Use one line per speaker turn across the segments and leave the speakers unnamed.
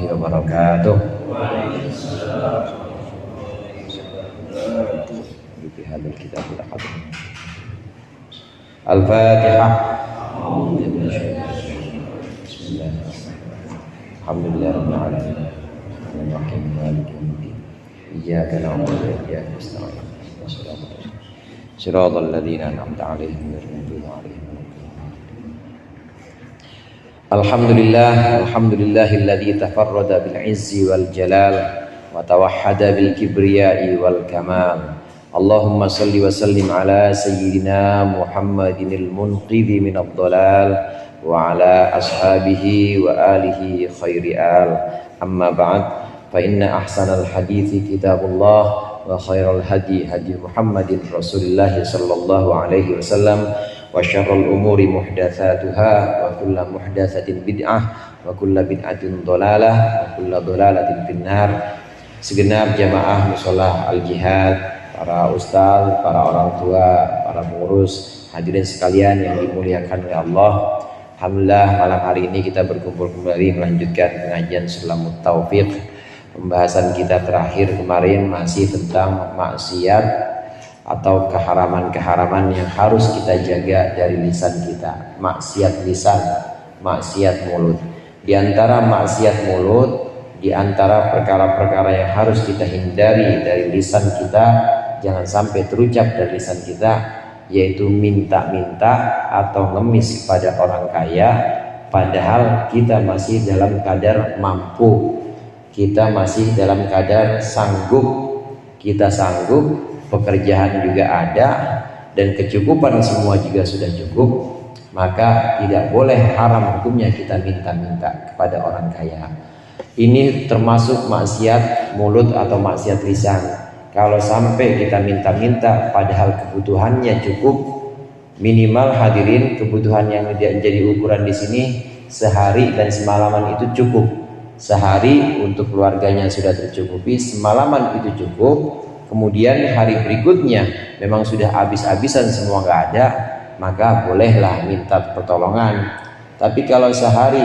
wabarakatuh. Al-Fatihah. Alhamdulillahirabbil alamin. Iyyaka na'budu wa iyyaka nasta'in. Shiratal ladzina an'amta 'alaihim ghairil maghdubi 'alaihim waladdallin. Alhamdulillahilladzi tafarrada bil 'izzi wal jalal wa tawahhada bil kibriya'i wal kamal. Allahumma salli wa sallim ala sayyidina Muhammadinil munqidhi minadh dhalal wa ala ashabihi wa alihi khairi al. Amma ba'd, fa inna ahsanal hadithi kitabullah wa khairal hadi hadi Muhammadin Rasulillah sallallahu alaihi wasallam wa syarrul umuri muhdatsatuha wa kullu muhdatsatin bid'ah wa kullu bid'atin dhalalah wa kullu dhalalatin finnar. Segenap jamaah musholah al-jihad, para ustaz, para orang tua, para pengurus, hadirin sekalian yang dimuliakan oleh Allah. Alhamdulillah malam hari ini kita berkumpul kembali melanjutkan pengajian Sulamut Taufiq. Pembahasan kita terakhir kemarin masih tentang maksiat atau keharaman-keharaman yang harus kita jaga dari lisan kita. Maksiat lisan, maksiat mulut. Di antara maksiat mulut, di antara perkara-perkara yang harus kita hindari dari lisan kita, jangan sampai terucap dari lisan kita, yaitu minta-minta atau ngemis kepada orang kaya padahal kita masih dalam kadar mampu, kita masih dalam kadar sanggup, kita sanggup, pekerjaan juga ada dan kecukupan semua juga sudah cukup, maka tidak boleh, haram hukumnya kita minta-minta kepada orang kaya. Ini termasuk maksiat mulut atau maksiat lisan. Kalau sampai kita minta-minta padahal kebutuhannya cukup, minimal hadirin kebutuhan yang jadi ukuran di sini sehari dan semalaman itu cukup. Sehari untuk keluarganya sudah tercukupi, semalaman itu cukup. Kemudian hari berikutnya memang sudah habis-habisan semua nggak ada, maka bolehlah minta pertolongan. Tapi kalau sehari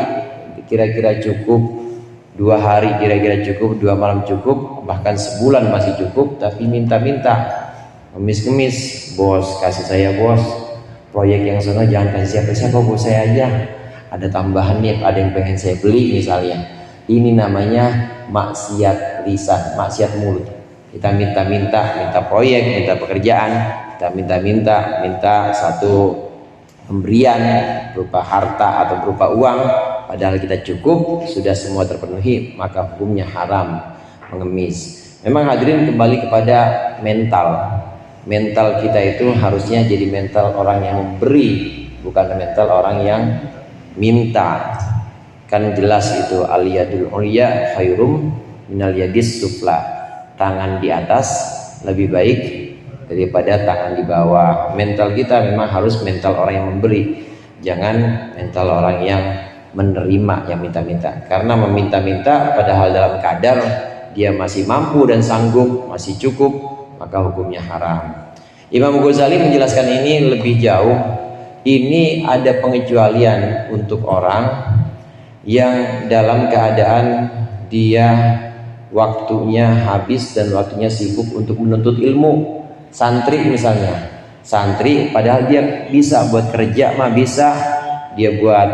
kira-kira cukup, 2 hari kira-kira cukup, 2 malam cukup, bahkan sebulan masih cukup, tapi minta-minta, ngemis-ngemis, bos kasih saya bos, proyek yang sana jangan kasih siapa-siapa, bos saya aja, ada tambahan nih, ada yang pengen saya beli misalnya. Ini namanya maksiat lisan, maksiat mulut. Kita minta-minta, minta proyek, minta pekerjaan, kita minta satu pemberian berupa harta atau berupa uang, padahal kita cukup, sudah semua terpenuhi, maka hukumnya haram mengemis. Memang hadirin kembali kepada mental kita itu harusnya jadi mental orang yang memberi, bukan mental orang yang minta. Kan jelas itu al-yadul ulya khairum minal yadis sufla, tangan di atas lebih baik daripada tangan di bawah. Mental kita memang harus mental orang yang memberi, jangan mental orang yang menerima, yang minta-minta. Karena meminta-minta padahal dalam kadar dia masih mampu dan sanggup, masih cukup, maka hukumnya haram. Imam Ghazali menjelaskan ini lebih jauh. Ini ada pengecualian untuk orang yang dalam keadaan dia waktunya habis dan waktunya sibuk untuk menuntut ilmu. Santri misalnya, santri padahal dia bisa buat kerja mah bisa, dia buat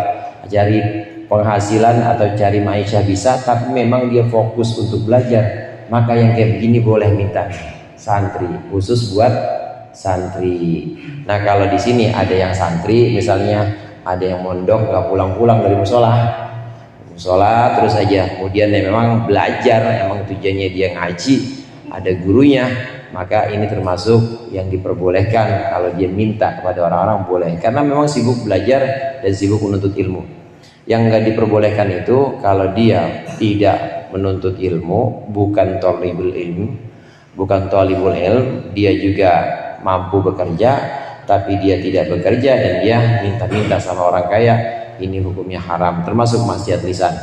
cari penghasilan atau cari maisha bisa, tapi memang dia fokus untuk belajar, maka yang kayak begini boleh minta. Santri, khusus buat santri. Nah kalau di sini ada yang santri misalnya, ada yang mondok nggak pulang-pulang dari musola terus aja, kemudian ya memang belajar, emang tujuannya dia ngaji, ada gurunya, maka ini termasuk yang diperbolehkan. Kalau dia minta kepada orang-orang boleh, karena memang sibuk belajar dan sibuk menuntut ilmu. Yang nggak diperbolehkan itu kalau dia tidak menuntut ilmu, bukan thalibul ilm, bukan thalibul ilm, dia juga mampu bekerja tapi dia tidak bekerja dan dia minta-minta sama orang kaya, ini hukumnya haram, termasuk maksiat lisan.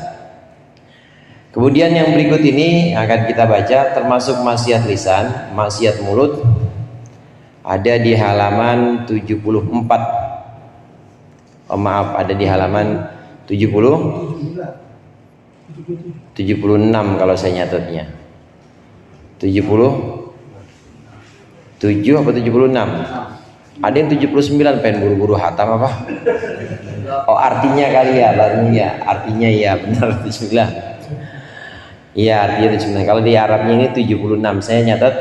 Kemudian yang berikut ini akan kita baca termasuk maksiat lisan, maksiat mulut, ada di halaman 74. Maaf, ada di halaman 79. 76 kalau saya nyatetnya. 77 apa 76? Ada yang 79, pengen buru-buru hatam apa? Oh, artinya kali ya, barunya. Artinya ya benar 79. Iya, artinya 79. Kalau di Arabnya ini 76. Saya nyatet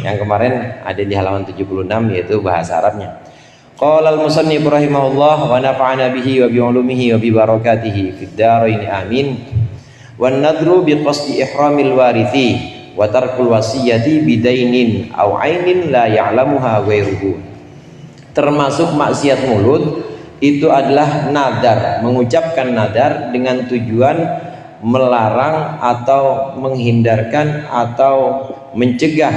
yang kemarin ada di halaman 76, yaitu bahasa Arabnya. Qala al-musannif rahimahullah wa nafa'ana bihi wa bi 'ulumihi wa bi barakatihi fid dharain amin. Wan nadru bi qasdi ihramil warithi wa tarkul wasiyati bidainin aw ainin la ya'lamuha ghairuhu. Termasuk maksiat mulut itu adalah nadar, mengucapkan nadar dengan tujuan melarang atau menghindarkan atau mencegah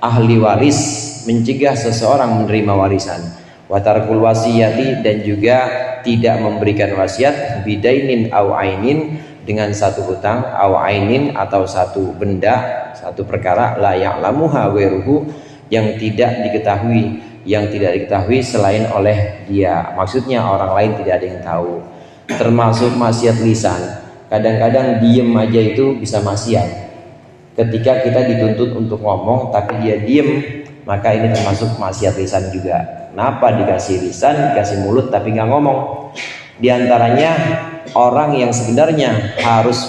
ahli waris, mencegah seseorang menerima warisan. Wa tarkul wasiyati, dan juga tidak memberikan wasiat, bidainin aw ainin, dengan satu hutang, aw ainin, atau satu benda, satu perkara, la ya'lamuha ghairuhu, yang tidak diketahui selain oleh dia. Maksudnya orang lain tidak ada yang tahu. Termasuk maksiat lisan. Kadang-kadang diem aja itu bisa maksiat. Ketika kita dituntut untuk ngomong tapi dia diem, maka ini termasuk maksiat lisan juga. Kenapa dikasih lisan, dikasih mulut tapi nggak ngomong? Di antaranya orang yang sebenarnya harus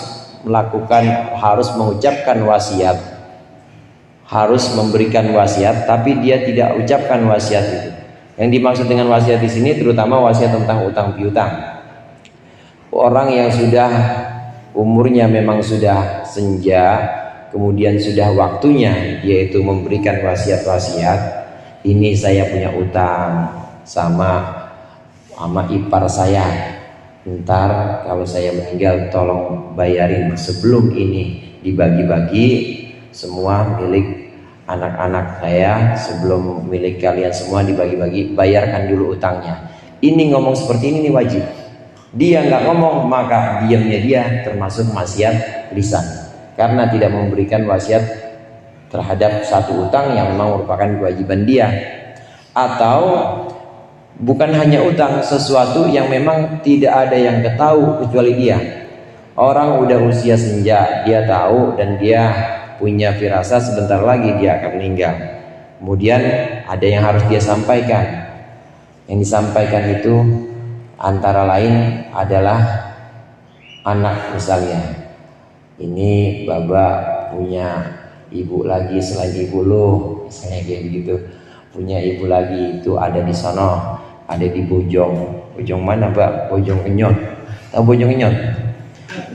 mengucapkan wasiat, harus memberikan wasiat, tapi dia tidak ucapkan wasiat itu. Yang dimaksud dengan wasiat di sini terutama wasiat tentang utang piutang. Orang yang sudah umurnya memang sudah senja, kemudian sudah waktunya dia itu memberikan wasiat-wasiat. Ini saya punya utang sama ipar saya, ntar kalau saya meninggal tolong bayarin, sebelum ini dibagi-bagi semua milik anak-anak saya, sebelum milik kalian semua dibagi-bagi, bayarkan dulu utangnya. Ini ngomong seperti ini wajib. Dia nggak ngomong, maka diamnya dia termasuk maksiat lisan, karena tidak memberikan wasiat terhadap satu utang yang memang merupakan kewajiban dia. Atau bukan hanya utang, sesuatu yang memang tidak ada yang tahu kecuali dia. Orang udah usia senja, dia tahu dan dia punya firasat sebentar lagi dia akan meninggal. Kemudian ada yang harus dia sampaikan. Yang disampaikan itu antara lain adalah anak misalnya. Ini Bapak punya ibu lagi selain ibu lo, misalnya kayak begitu. Punya ibu lagi itu ada di sono, ada di Bojong mana Pak? Bojong Kenyot. Tahu Bojong Kenyot?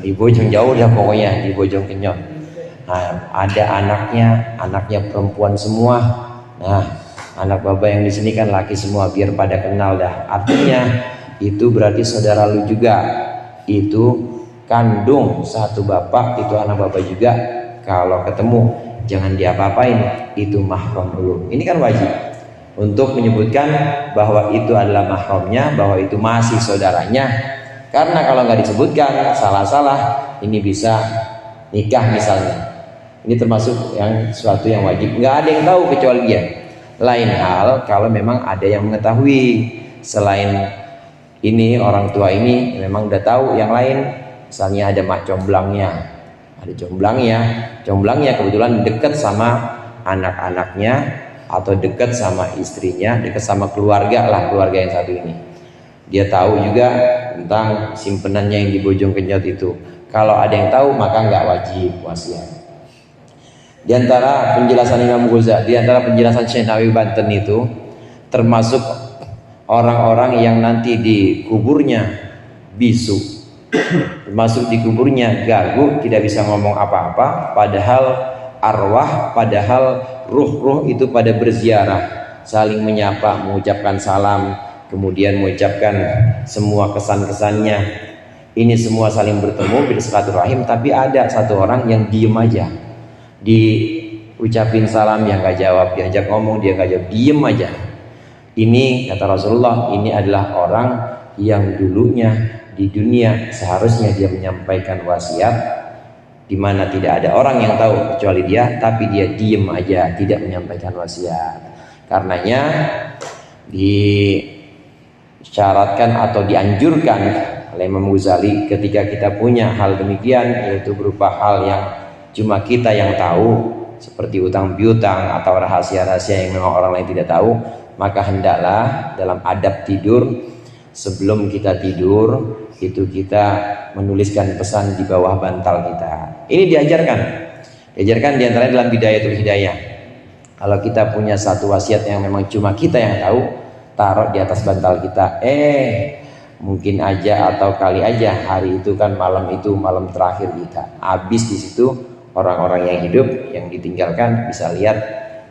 Di Bojong jauh dah pokoknya, di Bojong Kenyot. Nah, ada anaknya perempuan semua. Nah, anak Bapak yang di sini kan laki semua, biar pada kenal dah. Artinya itu berarti saudara lu juga. Itu kandung satu bapak, itu anak Bapak juga. Kalau ketemu jangan diapa-apain, itu mahram dulu. Ini kan wajib untuk menyebutkan bahwa itu adalah mahramnya, bahwa itu masih saudaranya. Karena kalau nggak disebutkan salah-salah, ini bisa nikah misalnya. Ini termasuk yang suatu yang wajib, nggak ada yang tahu kecuali dia. Lain hal kalau memang ada yang mengetahui selain ini, orang tua ini memang udah tahu yang lain. Misalnya ada mak comblangnya, ada comblangnya kebetulan dekat sama anak-anaknya atau dekat sama istrinya, dekat sama keluarga yang satu ini. Dia tahu juga tentang simpenannya yang di Bojong Kenyot itu. Kalau ada yang tahu maka nggak wajib wasiat. Di antara penjelasan Imam Ghazali, di antara penjelasan Syekh Nawawi Banten itu termasuk orang-orang yang nanti di kuburnya bisu, termasuk di kuburnya gagu, tidak bisa ngomong apa-apa, padahal arwah, padahal ruh-ruh itu pada berziarah, saling menyapa, mengucapkan salam, kemudian mengucapkan semua kesan-kesannya. Ini semua saling bertemu bersilaturahim, tapi ada satu orang yang diem aja. Diucapin salam yang gak jawab, diajak ngomong dia gak jawab, diem aja. Ini kata Rasulullah, ini adalah orang yang dulunya di dunia seharusnya dia menyampaikan wasiat, di mana tidak ada orang yang tahu kecuali dia, tapi dia diem aja, tidak menyampaikan wasiat. Karenanya disyaratkan atau dianjurkan Kata Imam Ghazali, ketika kita punya hal demikian, yaitu berupa hal yang cuma kita yang tahu, seperti utang piutang atau rahasia-rahasia yang memang orang lain tidak tahu, maka hendaklah dalam adab tidur, sebelum kita tidur itu kita menuliskan pesan di bawah bantal kita. Ini diajarkan diantaranya dalam Bidayatul Hidayah. Kalau kita punya satu wasiat yang memang cuma kita yang tahu, taruh di atas bantal kita. Mungkin aja atau kali aja hari itu kan malam itu malam terakhir kita. Habis di situ orang-orang yang hidup yang ditinggalkan bisa lihat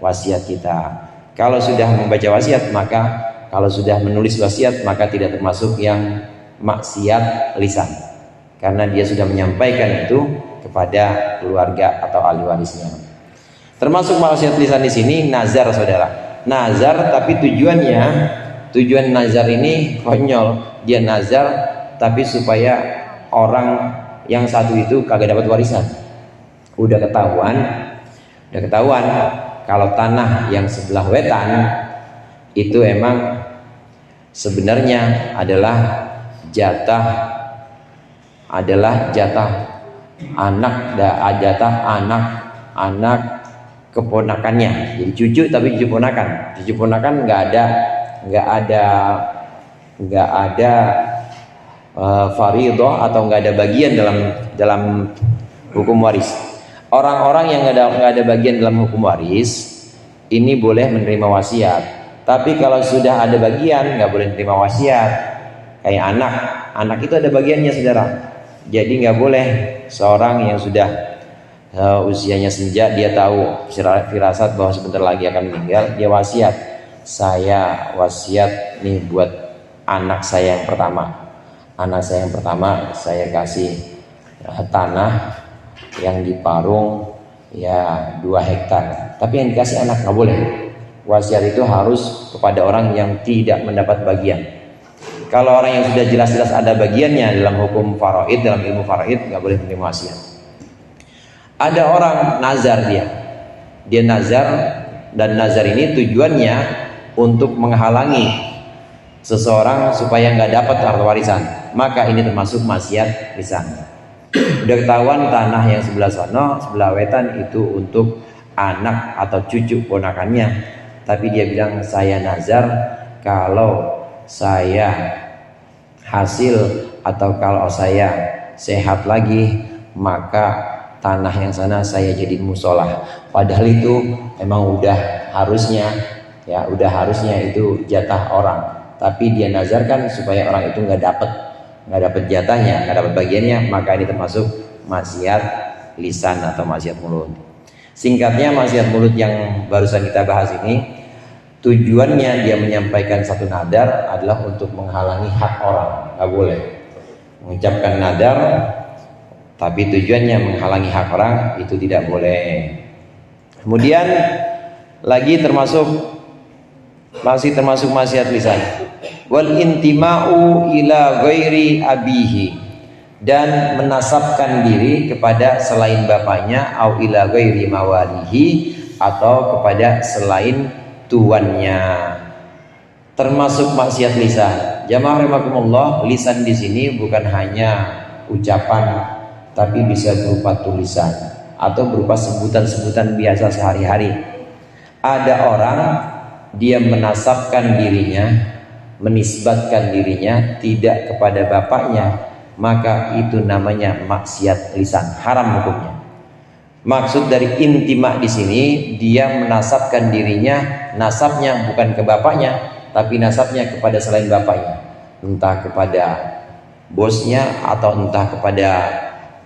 wasiat kita. Kalau sudah membaca wasiat, maka kalau sudah menulis wasiat, maka tidak termasuk yang maksiat lisan, karena dia sudah menyampaikan itu kepada keluarga atau ahli warisnya. Termasuk maksiat lisan di sini nazar, saudara. Nazar, tapi tujuan nazar ini konyol. Dia nazar tapi supaya orang yang satu itu kagak dapat warisan. Udah ketahuan kalau tanah yang sebelah wetan itu emang sebenarnya adalah jatah anak keponakannya. Jadi cucu tapi cucu ponakan nggak ada fariidhah atau nggak ada bagian dalam hukum waris. Orang-orang yang nggak ada bagian dalam hukum waris ini boleh menerima wasiat, tapi kalau sudah ada bagian nggak boleh menerima wasiat. Kayak anak itu ada bagiannya, saudara. Jadi nggak boleh seorang yang sudah usianya senja, dia tahu firasat bahwa sebentar lagi akan meninggal, dia wasiat, saya wasiat nih buat anak saya yang pertama saya kasih tanah yang di Parung ya 2 hektar, tapi yang dikasih anak nggak boleh. Wasiat itu harus kepada orang yang tidak mendapat bagian. Kalau orang yang sudah jelas-jelas ada bagiannya dalam hukum faraid, dalam ilmu faraid, nggak boleh menerima wasiat. Ada orang nazar, dia nazar, dan nazar ini tujuannya untuk menghalangi seseorang supaya nggak dapat harta warisan, maka ini termasuk maksiat lisan. Udah ketahuan tanah yang sebelah sono, sebelah wetan itu untuk anak atau cucu ponakannya, tapi dia bilang saya nazar kalau saya hasil atau kalau saya sehat lagi maka tanah yang sana saya jadi musola. Padahal itu emang udah harusnya itu jatah orang, tapi dia nazarkan supaya orang itu nggak dapat jatahnya, nggak dapat bagiannya, maka ini termasuk maksiat lisan atau maksiat mulut. Singkatnya, maksiat mulut yang barusan kita bahas ini tujuannya dia menyampaikan satu nadar adalah untuk menghalangi hak orang. Nggak boleh mengucapkan nadar tapi tujuannya menghalangi hak orang, itu tidak boleh. Kemudian lagi masih termasuk maksiat lisan, wal intima'u ila ghairi abihi, dan menasabkan diri kepada selain bapaknya, au ila ghairi mawalihi, atau kepada selain tuannya, termasuk maksiat lisan. Jamaah rahimakumullah, lisan di sini bukan hanya ucapan, tapi bisa berupa tulisan atau berupa sebutan-sebutan biasa sehari-hari. Ada orang dia menasabkan dirinya, menisbatkan dirinya tidak kepada bapaknya, maka itu namanya maksiat lisan, haram hukumnya. Maksud dari intima di sini, dia menasabkan dirinya, nasabnya bukan ke bapaknya, tapi nasabnya kepada selain bapaknya, entah kepada bosnya atau entah kepada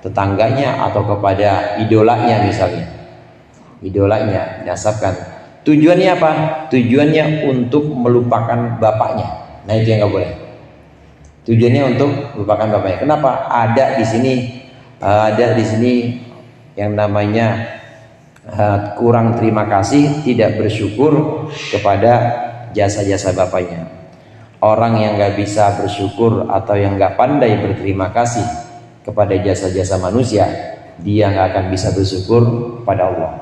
tetangganya atau kepada idolanya misalnya. Idolanya nasabkan. Tujuannya apa? Tujuannya untuk melupakan bapaknya. Nah, itu yang nggak boleh. Tujuannya untuk melupakan bapaknya. Kenapa? Ada di sini yang namanya kurang terima kasih, tidak bersyukur kepada jasa-jasa bapaknya. Orang yang nggak bisa bersyukur atau yang nggak pandai berterima kasih kepada jasa-jasa manusia, dia nggak akan bisa bersyukur kepada Allah.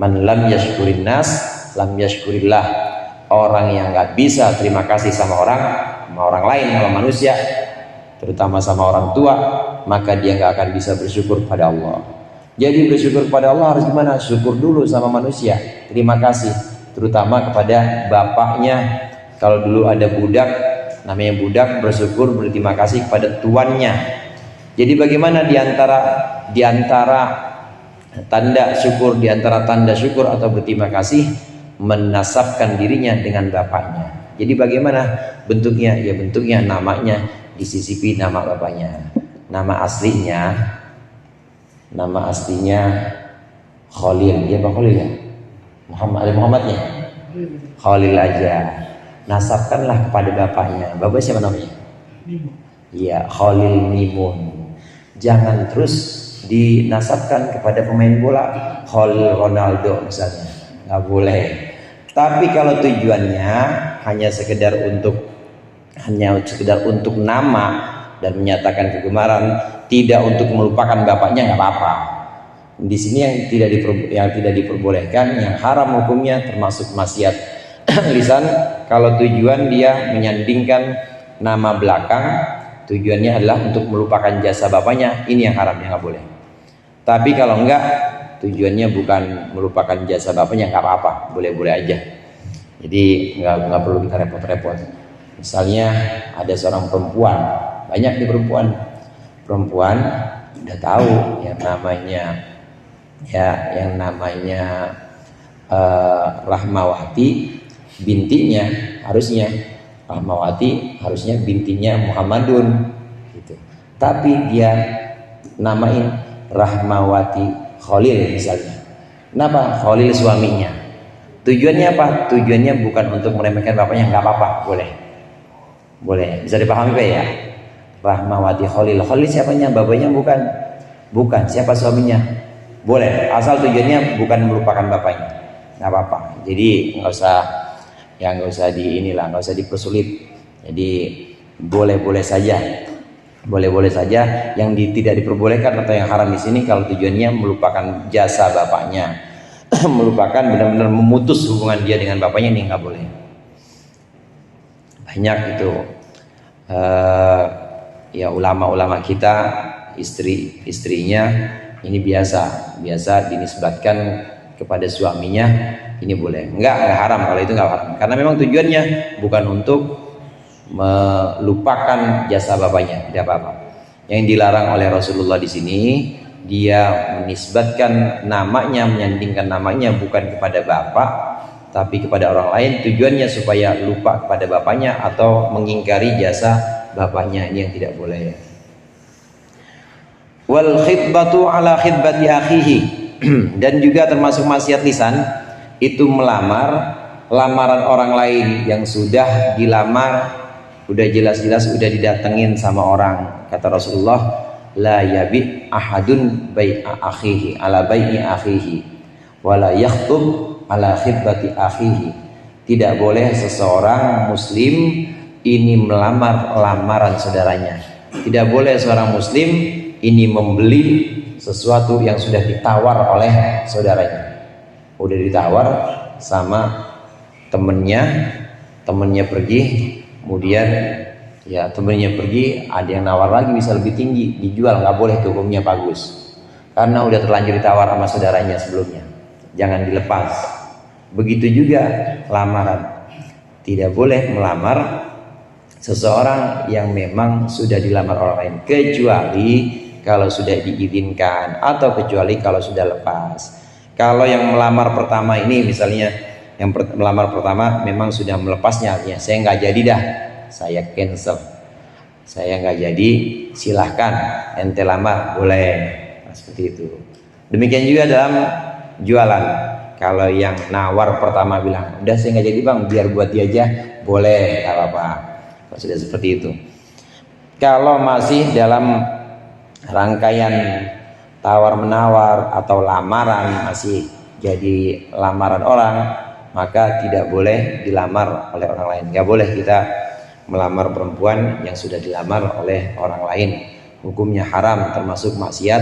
Man lam yashkurin nas lam yashkurillah. Orang yang nggak bisa terima kasih sama orang lain, sama manusia, terutama sama orang tua, maka dia nggak akan bisa bersyukur pada Allah. Jadi bersyukur pada Allah harus gimana? Syukur dulu sama manusia, terima kasih, terutama kepada bapaknya. Kalau dulu ada budak, namanya budak, bersyukur berterima kasih kepada tuannya. Jadi bagaimana diantara tanda syukur atau berterima kasih, menasabkan dirinya dengan bapaknya. Jadi bagaimana bentuknya? Ya bentuknya namanya disisipi nama bapaknya. Nama aslinya Khalil. Dia Bang Khalil ya? Muhammadnya? Khalil aja. Nasabkanlah kepada bapaknya. Bapak siapa namanya? Iya, Khalil Mimun. Jangan terus dinasabkan kepada pemain bola Khalil Ronaldo misalnya. Nggak boleh. Tapi kalau tujuannya hanya sekedar untuk nama dan menyatakan kegemaran, tidak untuk melupakan bapaknya, nggak apa-apa. Di sini yang tidak diperbolehkan, yang haram hukumnya termasuk maksiat lisan. Kalau tujuan dia menyandingkan nama belakang, tujuannya adalah untuk melupakan jasa bapaknya, ini yang haram, yang nggak boleh. Tapi kalau enggak, tujuannya bukan melupakan jasa bapaknya, nggak apa-apa, boleh-boleh aja. Jadi nggak perlu kita repot-repot. Misalnya ada seorang perempuan, banyak nih perempuan udah tahu yang namanya Rahmawati, bintinya harusnya bintinya Muhammadun gitu. Tapi dia namain Rahmawati Khalil misalnya. Kenapa? Khalil suaminya. Tujuannya apa? Tujuannya bukan untuk meremehkan bapaknya, nggak apa-apa, boleh. Bisa dipahami Pak ya? Rahmawati Khalil. Khalil siapanya? Bapaknya bukan. Siapa suaminya? Boleh. Asal tujuannya bukan melupakan bapaknya, nggak apa-apa. Jadi nggak usah dipersulit. Jadi boleh-boleh saja. Yang tidak diperbolehkan atau yang haram di sini kalau tujuannya melupakan jasa bapaknya, melupakan benar-benar memutus hubungan dia dengan bapaknya, ini nggak boleh. Banyak itu ya ulama-ulama kita, istrinya ini biasa dinisbatkan kepada suaminya, ini boleh. Enggak haram, kalau itu enggak haram. Karena memang tujuannya bukan untuk melupakan jasa bapaknya, tidak apa-apa. Yang dilarang oleh Rasulullah di sini, dia menisbatkan namanya, menyandingkan namanya bukan kepada bapak, tapi kepada orang lain. Tujuannya supaya lupa kepada bapaknya atau mengingkari jasa bapaknya, ini yang tidak boleh. Wal khitbatu ala khitbati akhihi. Dan juga termasuk maksiat lisan itu lamaran orang lain yang sudah dilamar, udah jelas-jelas udah didatengin sama orang. Kata Rasulullah, la yabi ahadun bai'a akhihi ala bai'i akhihi wala yakhtub ala khitbati akhihi. Tidak boleh seseorang muslim ini melamar lamaran saudaranya. Tidak boleh seorang muslim ini membeli sesuatu yang sudah ditawar oleh saudaranya. Udah ditawar sama temennya pergi, kemudian ya temennya pergi, ada yang nawar lagi bisa lebih tinggi, dijual, nggak boleh, hukumnya bagus. Karena udah terlanjur ditawar sama saudaranya sebelumnya, jangan dilepas. Begitu juga lamaran, tidak boleh melamar seseorang yang memang sudah dilamar orang lain, kecuali kalau sudah diizinkan atau kecuali kalau sudah lepas. Kalau yang melamar pertama ini misalnya, yang melamar pertama memang sudah melepasnya, ya saya nggak jadi dah, saya cancel, saya nggak jadi, silahkan ente lamar, boleh. Nah, seperti itu. Demikian juga dalam jualan. Kalau yang nawar pertama bilang, udah saya nggak jadi bang, biar buat dia aja, boleh, nggak apa-apa. Kalau sudah seperti itu. Kalau masih dalam rangkaian tawar menawar atau lamaran, masih jadi lamaran orang, maka tidak boleh dilamar oleh orang lain. Nggak boleh kita melamar perempuan yang sudah dilamar oleh orang lain. Hukumnya haram, termasuk maksiat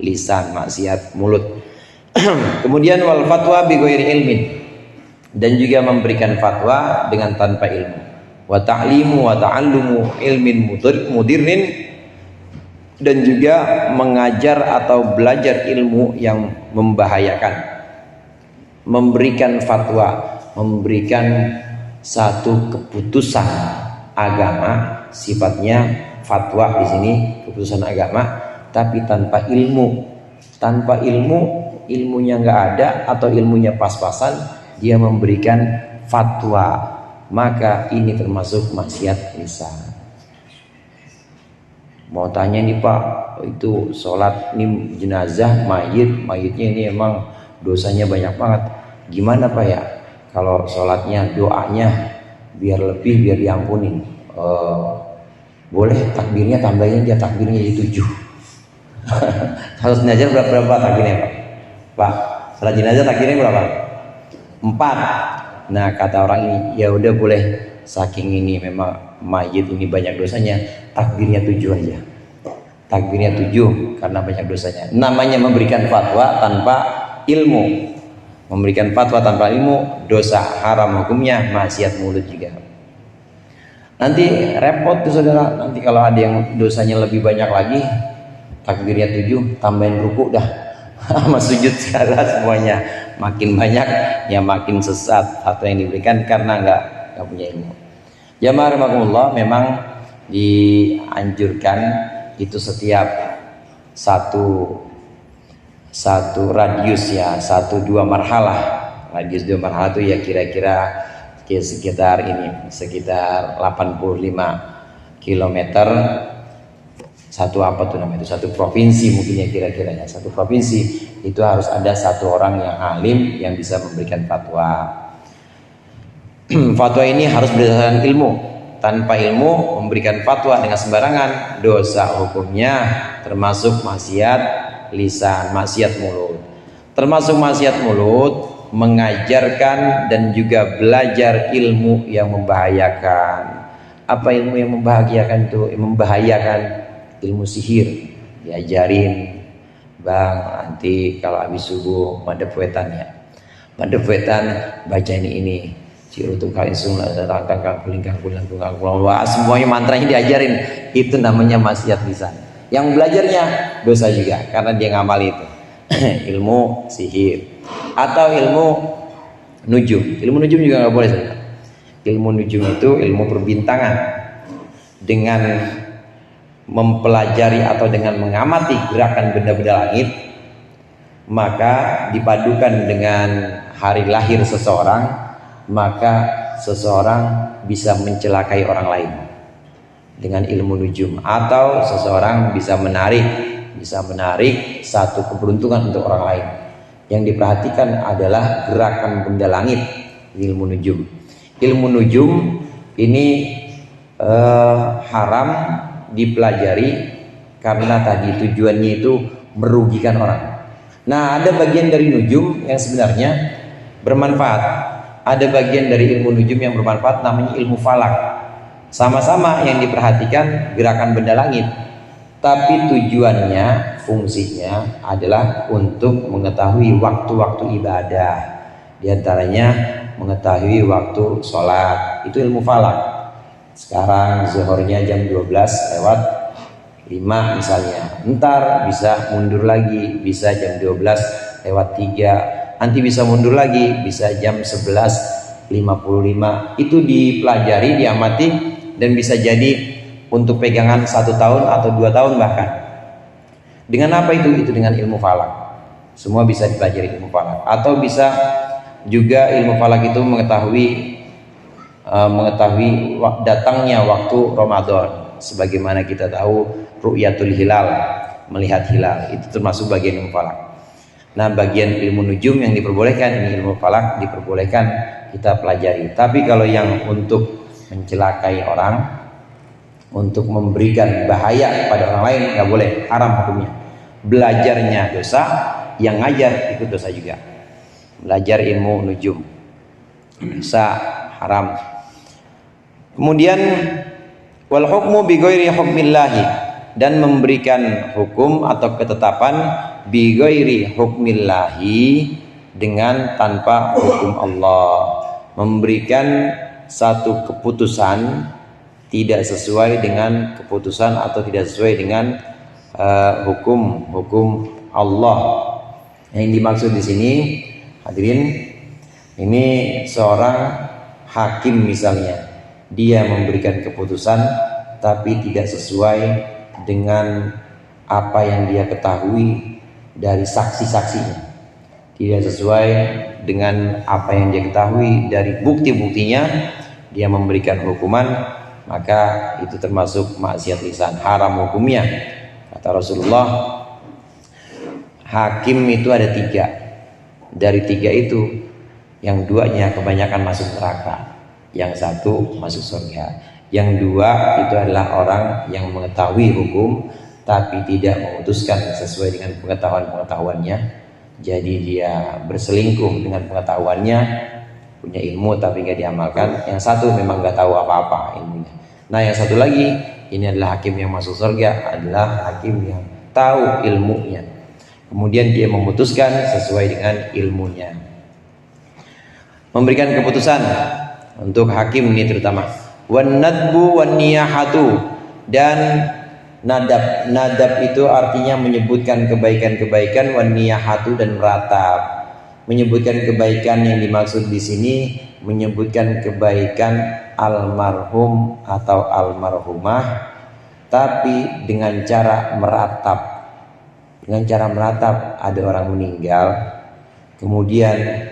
lisan, maksiat mulut. Kemudian wal fatwa bi ghairi ilmin, dan juga memberikan fatwa dengan tanpa ilmu. wa ta'limu wa ta'allumu ilmin mudirrin, dan juga mengajar atau belajar ilmu yang membahayakan, memberikan fatwa, memberikan satu keputusan agama, sifatnya fatwa di sini keputusan agama, tapi tanpa ilmu. Tanpa ilmu, ilmunya nggak ada atau ilmunya pas-pasan, dia memberikan fatwa, maka ini termasuk maksiat lisan. Mau tanya nih Pak, itu sholat ini jenazah mayitnya ini emang dosanya banyak banget, gimana Pak ya kalau sholatnya doanya biar lebih, biar diampunin? Boleh takbirnya tambahin dia, takbirnya jadi 7. Kalau jenazah berapa takbirnya Pak? Pak, salat jenazah takbirnya berapa? 4. Nah kata orang ini, ya udah boleh, saking ini memang mayit ini banyak dosanya, takbirnya 7 aja. Takbirnya 7 karena banyak dosanya. Namanya memberikan fatwa tanpa ilmu. Memberikan fatwa tanpa ilmu dosa, haram hukumnya, maksiat mulut juga. Nanti repot tuh saudara, nanti kalau ada yang dosanya lebih banyak lagi, takbirnya 7 tambahin ruku dah sama sujud segala semuanya, makin banyak ya makin sesat fatwa yang diberikan karena nggak punya ilmu. Jamaah rahimakumullah, memang dianjurkan itu setiap satu radius ya, 1-2 marhalah. Radius 2 marhalah itu ya kira-kira sekitar 85 kilometer. Satu apa tuh namanya itu, satu provinsi mungkin ya kira-kira ya, satu provinsi itu harus ada satu orang yang alim yang bisa memberikan fatwa. Fatwa ini harus berdasarkan ilmu. Tanpa ilmu memberikan fatwa dengan sembarangan, dosa hukumnya, termasuk maksiat lisan, maksiat mulut. Termasuk maksiat mulut mengajarkan dan juga belajar ilmu yang membahayakan. Apa ilmu yang membahayakan itu? Membahayakan ilmu sihir. Diajarin, bang nanti kalau habis subuh madep wetan ya, madep wetan baca ini cirutuk kali sunlah tangkang kulingkang wah, semuanya mantranya diajarin. Itu namanya maksiat lisan. Yang belajarnya dosa juga karena dia ngamal itu. Ilmu sihir atau ilmu nujum. Ilmu nujum juga nggak boleh saudara. Ilmu nujum itu ilmu perbintangan. Dengan mempelajari atau dengan mengamati gerakan benda-benda langit, maka dipadukan dengan hari lahir seseorang, maka seseorang bisa mencelakai orang lain dengan ilmu nujum, atau seseorang bisa menarik satu keberuntungan untuk orang lain. Yang diperhatikan adalah gerakan benda langit, ilmu nujum. Ilmu nujum ini haram dipelajari karena tadi tujuannya itu merugikan orang. Nah, ada bagian dari nujum yang sebenarnya bermanfaat. Ada bagian dari ilmu nujum yang bermanfaat, namanya ilmu falak. Sama-sama yang diperhatikan gerakan benda langit, tapi tujuannya, fungsinya adalah untuk mengetahui waktu-waktu ibadah. Di antaranya mengetahui waktu sholat, itu ilmu falak. Sekarang zuhurnya jam 12:05 misalnya, ntar bisa mundur lagi, bisa jam 12:03, nanti bisa mundur lagi, bisa jam 11:55. Itu dipelajari, diamati, dan bisa jadi untuk pegangan 1 tahun atau 2 tahun bahkan. Dengan apa itu? Itu dengan ilmu falak. Semua bisa dipelajari ilmu falak. Atau bisa juga ilmu falak itu mengetahui datangnya waktu Ramadan. Sebagaimana kita tahu ru'yatul hilal, melihat hilal, itu termasuk bagian ilmu falak. Nah, bagian ilmu nujum yang diperbolehkan, ini ilmu falak diperbolehkan kita pelajari. Tapi kalau yang untuk mencelakai orang, untuk memberikan bahaya pada orang lain, nggak boleh, haram hukumnya. Belajarnya dosa, yang ngajar ikut dosa juga. Belajar ilmu nujum dosa, haram. Kemudian wal hukmu bi ghairi hukmillahi, dan memberikan hukum atau ketetapan bi ghairi hukmillahi, dengan tanpa hukum Allah. Memberikan satu keputusan tidak sesuai dengan keputusan atau tidak sesuai dengan hukum Allah. Yang dimaksud di sini, hadirin, ini seorang hakim misalnya, dia memberikan keputusan tapi tidak sesuai dengan apa yang dia ketahui dari saksi-saksinya, tidak sesuai dengan apa yang dia ketahui dari bukti-buktinya, dia memberikan hukuman, maka itu termasuk maksiat lisan, haram hukumnya. Kata Rasulullah, hakim itu ada 3. Dari 3 itu, yang 2-nya kebanyakan masuk neraka, yang 1 masuk surga. Yang 2 itu adalah orang yang mengetahui hukum tapi tidak memutuskan sesuai dengan pengetahuannya. Jadi dia berselingkuh dengan pengetahuannya, punya ilmu tapi nggak diamalkan. Yang 1 memang nggak tahu apa-apa ilmunya. Nah, yang 1 lagi, ini adalah hakim yang masuk surga, adalah hakim yang tahu ilmunya, kemudian dia memutuskan sesuai dengan ilmunya, memberikan keputusan. Untuk hakim ini terutama, wan nadbu wan niyahatu, dan nadab itu artinya menyebutkan kebaikan-kebaikan, wan niyahatu dan meratap. Menyebutkan kebaikan yang dimaksud di sini menyebutkan kebaikan almarhum atau almarhumah, tapi dengan cara meratap. Dengan cara meratap, ada orang meninggal, kemudian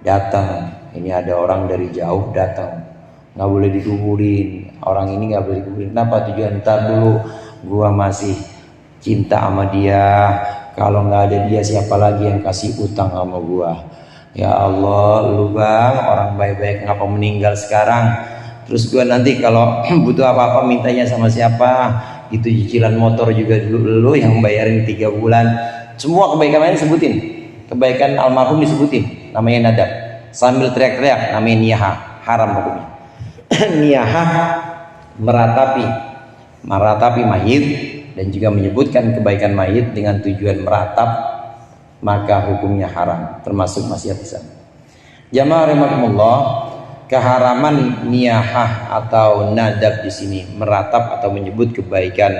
datang, ini ada orang dari jauh datang, nggak boleh dikuburin, orang ini nggak boleh dikuburin. Kenapa? Tujuan, ntar dulu gua masih cinta sama dia, kalau nggak ada dia siapa lagi yang kasih utang sama gua. Ya Allah, lu bang, orang baik-baik ngapa meninggal sekarang, terus gua nanti kalau butuh apa-apa mintanya sama siapa? Itu cicilan motor juga dulu lu yang bayarin 3 bulan. Semua kebaikan lain disebutin, kebaikan almarhum disebutin, namanya nadab, sambil teriak-teriak, namanya niyahah, haram hukumnya. Niyahah meratapi mayit dan juga menyebutkan kebaikan mayit dengan tujuan meratap, maka hukumnya haram, termasuk maksiat lisan. Jamaah rahimakumullah, keharaman niyahah atau nadab di sini, meratap atau menyebut kebaikan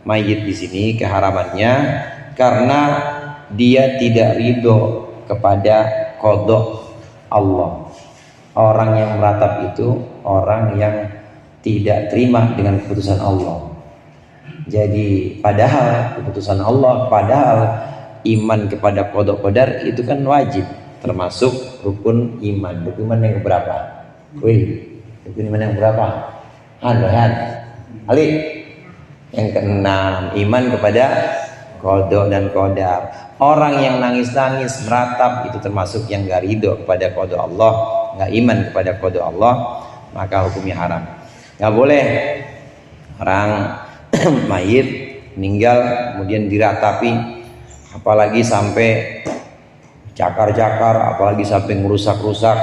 mayit di sini, keharamannya karena dia tidak ridho kepada qada Allah. Orang yang meratap itu orang yang tidak terima dengan keputusan Allah. Jadi padahal keputusan Allah, padahal iman kepada qada qadar itu kan wajib, termasuk rukun iman. Rukun iman yang berapa? Wih, rukun iman yang berapa? Han, Ali. Yang ke-6, iman kepada qada dan qadar. Orang yang nangis-nangis meratap itu termasuk yang gak ridho kepada qada Allah, gak iman kepada qada Allah, maka hukumnya haram. Gak boleh orang mayit meninggal kemudian diratapi, apalagi sampai cakar-cakar, apalagi sampai ngerusak-rusak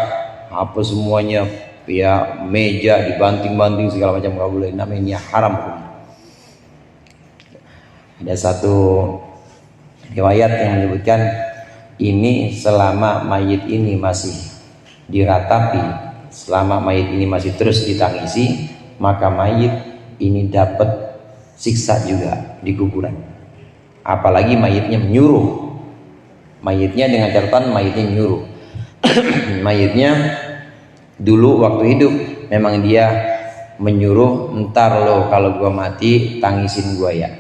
apa semuanya, ya meja dibanting-banting segala macam, gak boleh, namanya haram hukumnya. Ada satu riwayat yang menyebutkan ini selama mayit ini masih diratapi, selama mayit ini masih terus ditangisi, maka mayit ini dapat siksa juga di kuburan. Apalagi mayitnya menyuruh, mayitnya dengan catatan mayitnya menyuruh. Mayitnya dulu waktu hidup memang dia menyuruh, entar lo kalau gua mati tangisin gua ya,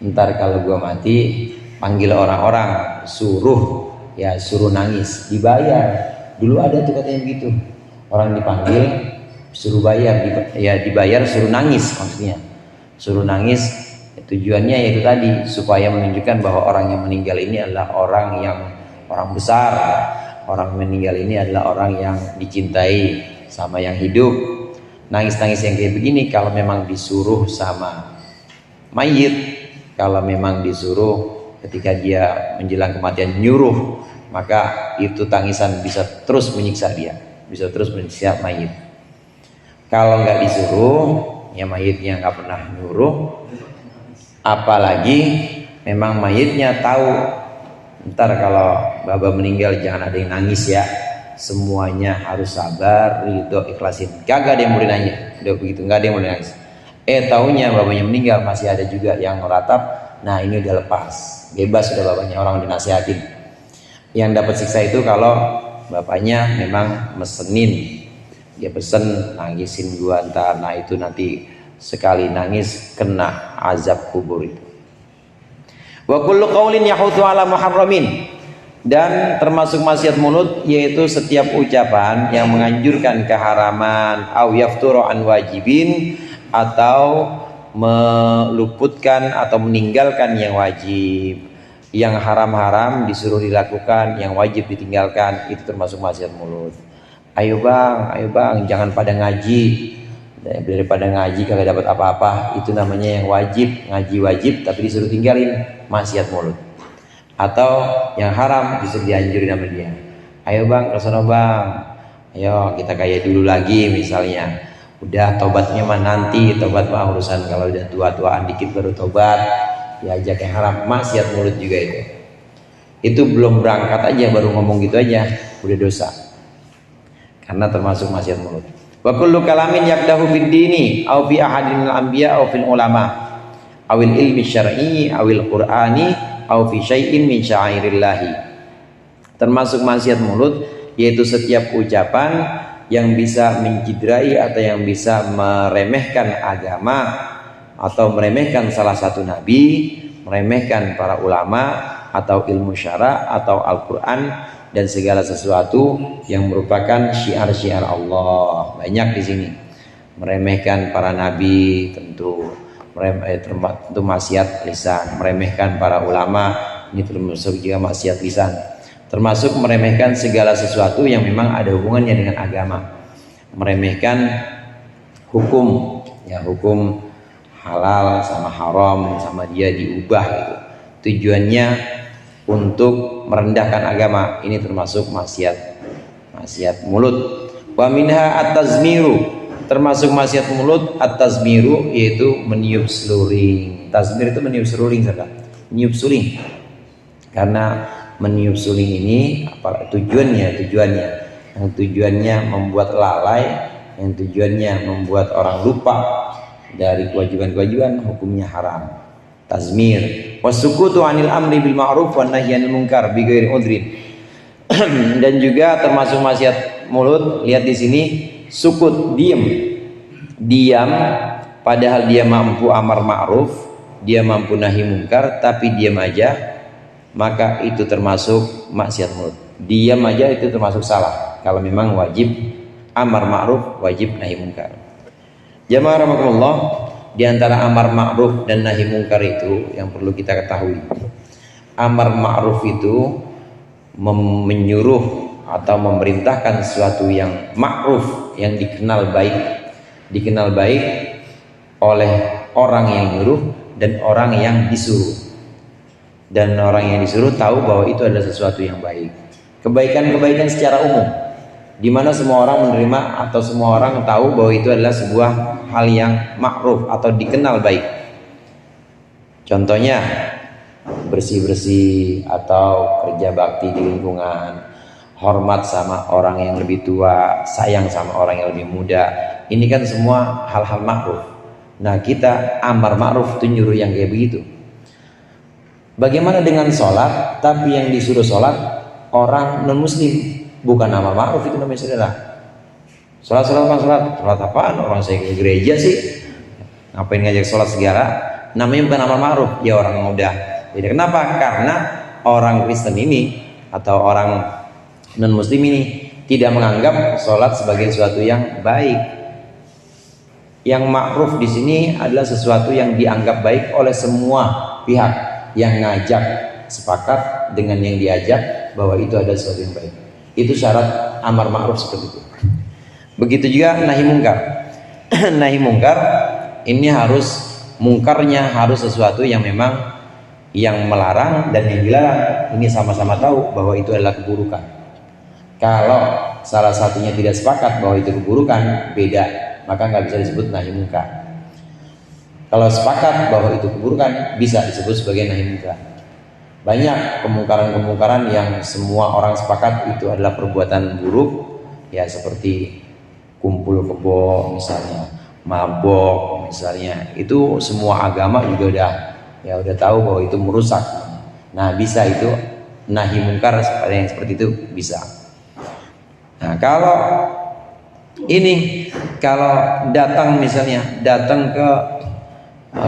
entar kalau gua mati panggil orang-orang, suruh nangis, dibayar. Dulu ada tuh katanya begitu, orang dipanggil suruh bayar, dibayar suruh nangis, maksudnya suruh nangis. Tujuannya yaitu tadi supaya menunjukkan bahwa orang yang meninggal ini adalah orang besar, orang meninggal ini adalah orang yang dicintai sama yang hidup. Nangis-nangis yang kayak begini kalau memang disuruh sama mayit, kalau memang disuruh ketika dia menjelang kematian nyuruh, maka itu tangisan bisa terus menyiksa dia, bisa terus menyiksa mayit. Kalau nggak disuruh, ya mayitnya nggak pernah nyuruh, apalagi memang mayitnya tahu, ntar kalau baba meninggal jangan ada yang nangis ya, semuanya harus sabar, ridho, ikhlasin. Kagak ada yang boleh nanya, udah begitu, nggak ada yang boleh nangis. Taunya bapaknya meninggal, masih ada juga yang meratap. Nah ini udah lepas, bebas sudah bapaknya, orang dinasihatin. Yang dapat siksa itu kalau bapaknya memang mesenin, dia pesen nangisin gua ntar. Nah itu nanti sekali nangis kena azab kubur itu. Wa kullu qaulin yahuthu ala muharramin, dan termasuk maksiat mulut yaitu setiap ucapan yang menganjurkan keharaman, au yafturu an wajibin, atau meluputkan atau meninggalkan yang wajib. Yang haram-haram disuruh dilakukan, yang wajib ditinggalkan, itu termasuk maksiat mulut. Ayo bang, jangan pada ngaji. Daripada ngaji kagak dapat apa-apa, itu namanya yang wajib, ngaji wajib tapi disuruh tinggalin, maksiat mulut. Atau yang haram disuruh dianjurin sama dia. Ayo bang, kesana bang, ayo kita kayak dulu lagi misalnya. Udah tobatnya mah nanti, tobat mah urusan kalau udah tua-tuaan dikit baru tobat. Diajak yang haram, maksiat mulut juga itu. Itu belum berangkat aja baru ngomong gitu aja udah dosa, karena termasuk maksiat mulut. Wa kullu kalamin yakdahu bid-dini aw fi ahadin al-anbiya aw fil ulama awil ilmi syar'i awil qur'ani aw fi syai'in min sya'airillahi. Termasuk maksiat mulut yaitu setiap ucapan yang bisa mencederai atau yang bisa meremehkan agama atau meremehkan salah satu nabi, meremehkan para ulama atau ilmu syara atau Al-Qur'an, dan segala sesuatu yang merupakan syiar-syiar Allah. Banyak di sini. Meremehkan para nabi tentu maksiat lisan, meremehkan para ulama ini termasuk juga maksiat lisan. Termasuk meremehkan segala sesuatu yang memang ada hubungannya dengan agama. Meremehkan hukum, ya hukum halal sama haram sama dia diubah gitu. Tujuannya untuk merendahkan agama, ini termasuk maksiat mulut. Wa minha at-tazmiru, termasuk maksiat mulut at-tazmiru yaitu meniup seluring. Tazmir itu meniup seluring, saudara. Meniup suling. Karena meniup suling ini apa tujuannya? Yang tujuannya membuat lalai, yang tujuannya membuat orang lupa dari kewajiban-kewajiban, hukumnya haram. Tazmir. Wasukutu anil amri bil ma'ruf wan nahyi anil munkar bi ghairi udhrin. Dan juga termasuk maksiat mulut, lihat di sini, sukut, diam padahal dia mampu amar ma'ruf, dia mampu nahi munkar, tapi diam aja, maka itu termasuk maksiat mulut. Diam aja itu termasuk salah kalau memang wajib amar ma'ruf, wajib nahi munkar. Jamaah rahimakumullah, di antara amar ma'ruf dan nahi munkar itu yang perlu kita ketahui. Amar ma'ruf itu menyuruh atau memerintahkan sesuatu yang ma'ruf, yang dikenal baik oleh orang yang nyuruh dan orang yang disuruh. Dan orang yang disuruh tahu bahwa itu adalah sesuatu yang baik. Kebaikan-kebaikan secara umum, di mana semua orang menerima atau semua orang tahu bahwa itu adalah sebuah hal yang ma'ruf atau dikenal baik. Contohnya bersih-bersih atau kerja bakti di lingkungan, hormat sama orang yang lebih tua, sayang sama orang yang lebih muda. Ini kan semua hal-hal ma'ruf. Nah kita amar ma'ruf itu nyuruh yang kayak begitu. Bagaimana dengan sholat tapi yang disuruh sholat orang non muslim? Bukan amar ma'ruf itu namanya, saudara. Sholat apaan? Orang saya ke gereja sih, ngapain ngajak sholat segala? Namanya bukan amar ma'ruf, ya orang udah. Jadi kenapa? Karena orang Kristen ini atau orang non muslim ini tidak menganggap sholat sebagai sesuatu yang baik. Yang ma'ruf di sini adalah sesuatu yang dianggap baik oleh semua pihak yang ngajak sepakat dengan yang diajak bahwa itu adalah sesuatu yang baik. Itu syarat amar ma'ruf seperti itu. Begitu juga nahi mungkar. Nahi mungkar ini harus, mungkarnya harus sesuatu yang memang yang melarang dan yang dilarang ini sama-sama tahu bahwa itu adalah keburukan. Kalau salah satunya tidak sepakat bahwa itu keburukan, beda, maka nggak bisa disebut nahi mungkar. Kalau sepakat bahwa itu keburukan, bisa disebut sebagai nahi mungkar. Banyak kemungkaran-kemungkaran yang semua orang sepakat itu adalah perbuatan buruk, ya seperti kumpul kebo misalnya, mabok misalnya, itu semua agama juga udah tahu bahwa itu merusak. Nah, bisa itu nahi mungkar yang seperti itu bisa. Nah, kalau datang misalnya ke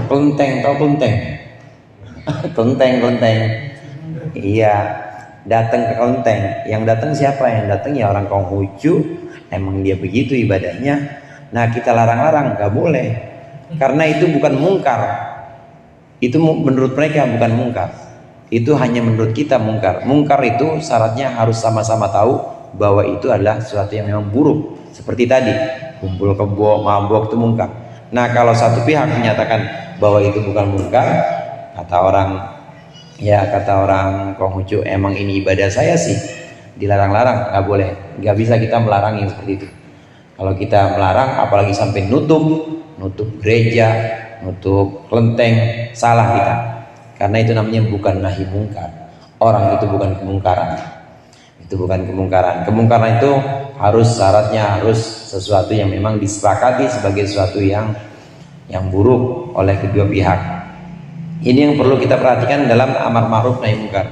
kelenteng, tahu kelenteng? kelenteng. Iya, datang ke kelenteng. Yang datang siapa? Yang datang ya orang Konghucu. Emang dia begitu ibadahnya. Nah, kita larang-larang, nggak boleh. Karena itu bukan mungkar. Itu menurut mereka bukan mungkar. Itu hanya menurut kita mungkar. Mungkar itu syaratnya harus sama-sama tahu bahwa itu adalah sesuatu yang memang buruk. Seperti tadi, kumpul kebo, mabok itu mungkar. Nah, kalau satu pihak menyatakan bahwa itu bukan mungkar, kata orang Konghucu, emang ini ibadah saya sih, dilarang-larang, nggak boleh, nggak bisa kita melarang yang seperti itu. Kalau kita melarang, apalagi sampai nutup gereja, nutup kelenteng, salah kita. Karena itu namanya bukan nahi mungkar. Orang itu bukan kemungkaran. Itu bukan kemungkaran. Kemungkaran itu syaratnya harus sesuatu yang memang disepakati sebagai sesuatu yang buruk oleh kedua pihak. Ini yang perlu kita perhatikan dalam amar ma'ruf nahi mungkar.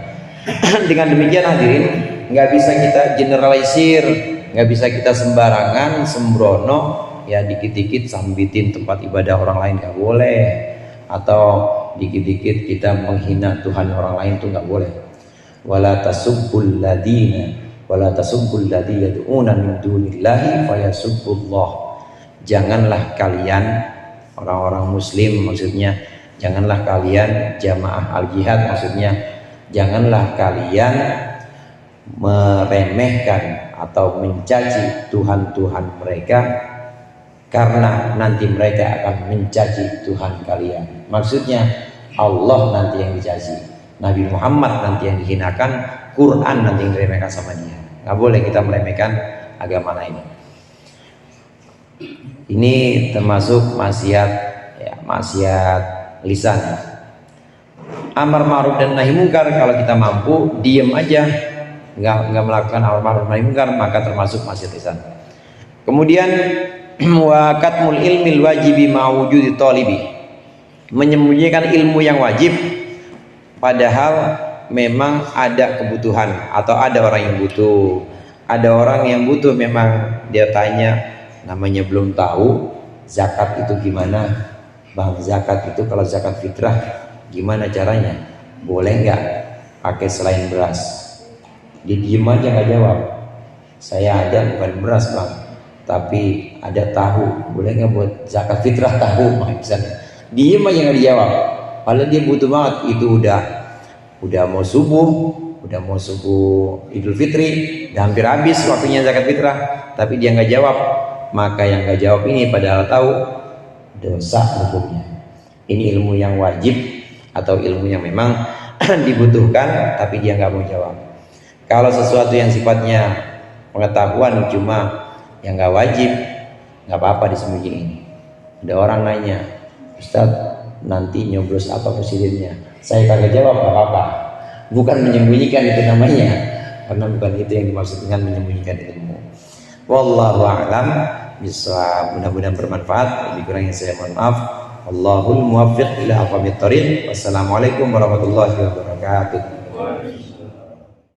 Dengan demikian hadirin, nggak bisa kita generalisir, nggak bisa kita sembarangan sembrono, ya dikit-dikit sambitin tempat ibadah orang lain nggak boleh, atau dikit-dikit kita menghina Tuhan orang lain itu nggak boleh. Wala tasubbul ladina yad'una min dunillahi fayasubbullah. Janganlah kalian orang-orang muslim, maksudnya janganlah kalian jamaah al-jihad, maksudnya janganlah kalian meremehkan atau mencaci Tuhan-Tuhan mereka, karena nanti mereka akan mencaci Tuhan kalian. Maksudnya Allah nanti yang dicaci, Nabi Muhammad nanti yang dihinakan, Quran nanti yang diremehkan sama dia. Nggak boleh kita meremehkan agama lain. Ini termasuk maksiat lisan. Amar ma'ruf dan nahi mungkar, kalau kita mampu diem aja, nggak melakukan amar ma'ruf nahi mungkar, maka termasuk maksiat lisan. Kemudian wa katmul ilmil wajibi ma'wujudi talibi, menyembunyikan ilmu yang wajib padahal memang ada kebutuhan atau ada orang yang butuh. Ada orang yang butuh, memang dia tanya, namanya belum tahu zakat itu gimana. Bang, zakat itu kalau zakat fitrah gimana caranya? Boleh nggak pakai selain beras? Dia diem aja nggak jawab. Saya ada bukan beras bang, tapi ada tahu. Boleh nggak buat zakat fitrah tahu? Misalnya diem aja nggak dijawab. Padahal dia butuh banget. Itu udah mau subuh Idul Fitri, udah hampir habis waktunya zakat fitrah, tapi dia nggak jawab. Maka yang nggak jawab ini padahal tahu, dosa hukumnya. Ini ilmu yang wajib atau ilmu yang memang dibutuhkan, tapi dia nggak mau jawab. Kalau sesuatu yang sifatnya pengetahuan cuma yang nggak wajib, nggak apa-apa disembunyiin. Ada orang nanya, Ustadz nanti nyoblos apa presidennya? Saya kagak jawab, nggak apa-apa. Bukan menyembunyikan itu namanya, karena bukan itu yang dimaksud dengan menyembunyikan ilmu. Wallahu a'lam bishawab. Mudah-mudahan bermanfaat. Lebih kurangnya saya mohon maaf. Allahul muwaffiq ila aqwamit thoriq. Wassalamualaikum warahmatullahi wabarakatuh.